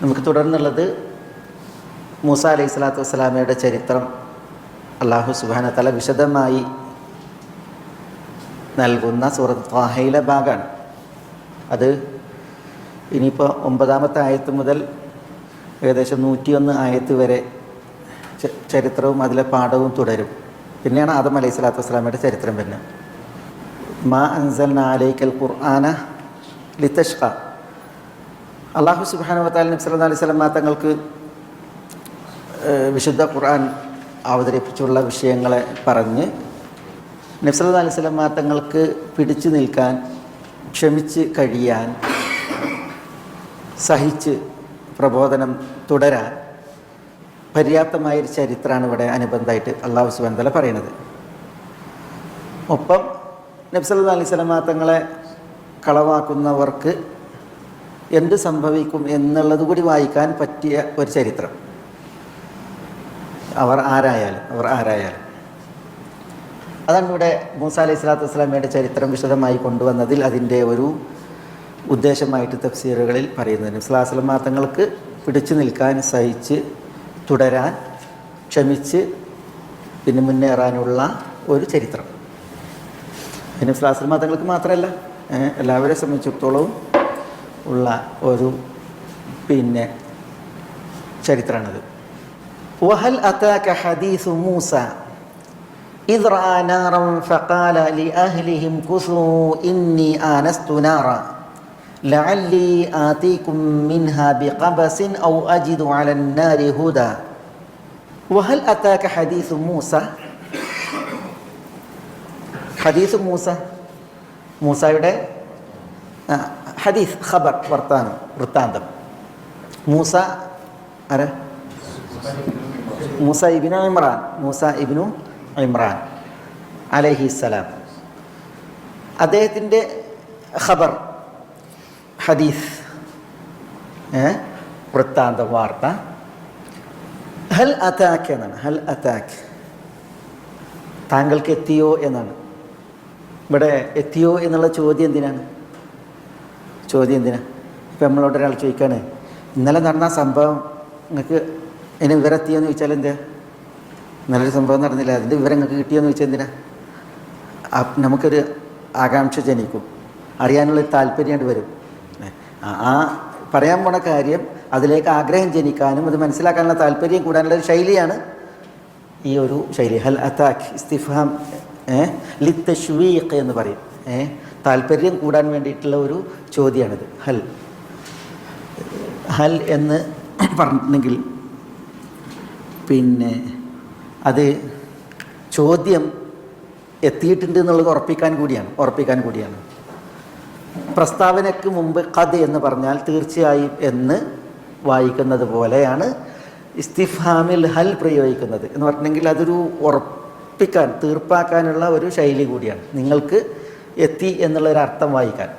നമുക്ക് തുടർന്നുള്ളത് മൂസ അലൈഹി സ്വലാത്തു വസ്സലാമയുടെ ചരിത്രം അല്ലാഹു സുബ്ഹാനഹു വ തആല വിശദമായി നൽകുന്ന സൂറത്ത് ത്വാഹയിലെ ഭാഗമാണ്. അത് ഇനിയിപ്പോൾ 9-ാമത്തെ ആയത്ത് മുതൽ ഏകദേശം 101 ആയത്ത് വരെ ചരിത്രവും അതിലെ പാഠവും തുടരും. പിന്നെയാണ് ആദം അലൈഹി സ്വലാത്തു വസ്സലാമയുടെ ചരിത്രം വരുന്നത്. മാ അൻസൽനാ അലൈക്കൽ ഖുർആന ലിതഷ്ഖ. അല്ലാഹു സുബ്ഹാനഹു വ തആല നബി സല്ലല്ലാഹു അലൈഹി വസല്ലം തങ്ങൾക്ക് വിശുദ്ധ ഖുർആൻ അവതരിപ്പിച്ചുള്ള വിഷയങ്ങളെ പറഞ്ഞ് നബി സല്ലല്ലാഹു അലൈഹി വസല്ലം തങ്ങൾക്ക് പിടിച്ചു നിൽക്കാൻ, ക്ഷമിച്ച് കഴിയാൻ, സഹിച്ച് പ്രബോധനം തുടരാൻ പര്യാപ്തമായൊരു ചരിത്രമാണ് ഇവിടെ അനുബന്ധമായിട്ട് അല്ലാഹു സുബ്ഹാനഹു വ തആല പറയുന്നത്. ഒപ്പം നബി സല്ലല്ലാഹു അലൈഹി വസല്ലം തങ്ങളെ കളവാക്കുന്നവർക്ക് എന്ത് സംഭവിക്കും എന്നുള്ളത് കൂടി വായിക്കാൻ പറ്റിയ ഒരു ചരിത്രം. അവർ ആരായാലും അതാണ് ഇവിടെ മൂസ അലൈഹി സ്വലാത്തു വസ്സലാമയുടെ ചരിത്രം വിശദമായി കൊണ്ടുവന്നതിൽ അതിൻ്റെ ഒരു ഉദ്ദേശമായിട്ട് തഫ്സീറുകളിൽ പറയുന്നത്. നബി സല്ലല്ലാഹു അലൈഹി വസല്ലം തങ്ങൾക്ക് പിടിച്ചു നിൽക്കാൻ, സഹിച്ച് തുടരാൻ, ക്ഷമിച്ച് പിന്നെ മുന്നേറാനുള്ള ഒരു ചരിത്രം. നബി സല്ലല്ലാഹു അലൈഹി വസല്ലം തങ്ങൾക്ക് മാത്രമല്ല, എല്ലാവരെ സംബന്ധിച്ചിടത്തോളവും ഉള്ള ഒരു ചരിത്രമാണത്. വഹൽ അതാക ഹദീസു മൂസ ഇദ് റഅ നാറൻ ഫഖാല ലിഅഹ്ലിഹിം കുസൂ ഇന്നി ആനസ്തു നാറ ലഅല്ലി ആതീകും മിൻഹാ ബിഖബസിൻ ഔ അജിദു അലൻ നാരി ഹുദാ. വഹൽ അതാക ഹദീസു മൂസ. ഹദീസു മൂസ, മൂസയുടെ ഹദീസ്, ഖബർ, വർത്താനം, വൃത്താന്തം. മൂസ ആരാ? മൂസ ഇബ്നു ഇമ്രാൻ അലൈഹിസ്സലാം. അദ്ദേഹത്തിൻ്റെ ഖബർ, ഹദീസ്, വൃത്താന്തം, വാർത്ത. ഹൽ അതാക്ക് എന്നാണ്. ഹൽ അതാക്ക്, താങ്കൾക്ക് എത്തിയോ എന്നാണ്. ഇവിടെ എത്തിയോ എന്നുള്ള ചോദ്യം എന്തിനാണ്? ഇപ്പം നമ്മളോട് ഒരാൾ ചോദിക്കുകയാണ്, ഇന്നലെ നടന്ന സംഭവം നിങ്ങൾക്ക് അതിന് വിവരം എത്തിയോന്ന് ചോദിച്ചാൽ എന്താ? ഇന്നലൊരു സംഭവം നടന്നില്ല, അതിൻ്റെ വിവരം നിങ്ങൾക്ക് കിട്ടിയോന്ന് ചോദിച്ചാൽ എന്തിനാ? നമുക്കൊരു ആകാംക്ഷ ജനിക്കും, അറിയാനുള്ളൊരു താല്പര്യമായിട്ട് വരും. ആ പറയാൻ പോണ കാര്യം അതിലേക്ക് ആഗ്രഹം ജനിക്കാനും അത് മനസ്സിലാക്കാനുള്ള താല്പര്യം കൂടാനുള്ള ഒരു ശൈലിയാണ് ഈ ഒരു ശൈലി. ഹൽ അതാക്ക് ഇസ്തിഫാം ലിത്തശ്വീഖ് എന്ന് പറയും. താല്പര്യം കൂടാൻ വേണ്ടിയിട്ടുള്ള ഒരു ചോദ്യമാണിത്. ഹൽ എന്ന് പറഞ്ഞിട്ടുണ്ടെങ്കിൽ അത് ചോദ്യം എത്തിയിട്ടുണ്ട് എന്നുള്ളത് ഉറപ്പിക്കാൻ കൂടിയാണ്. പ്രസ്താവനയ്ക്ക് മുമ്പ് ഖദ് എന്ന് പറഞ്ഞാൽ തീർച്ചയായും എന്ന് വായിക്കുന്നത് പോലെയാണ് ഇസ്തിഫാമിൽ ഹൽ പ്രയോഗിക്കുന്നത് എന്ന് പറഞ്ഞിട്ടുണ്ടെങ്കിൽ അതൊരു തീർപ്പാക്കാനുള്ള ഒരു ശൈലി കൂടിയാണ്. നിങ്ങൾക്ക് എത്തി എന്നുള്ളൊരർത്ഥം വായിക്കാൻ.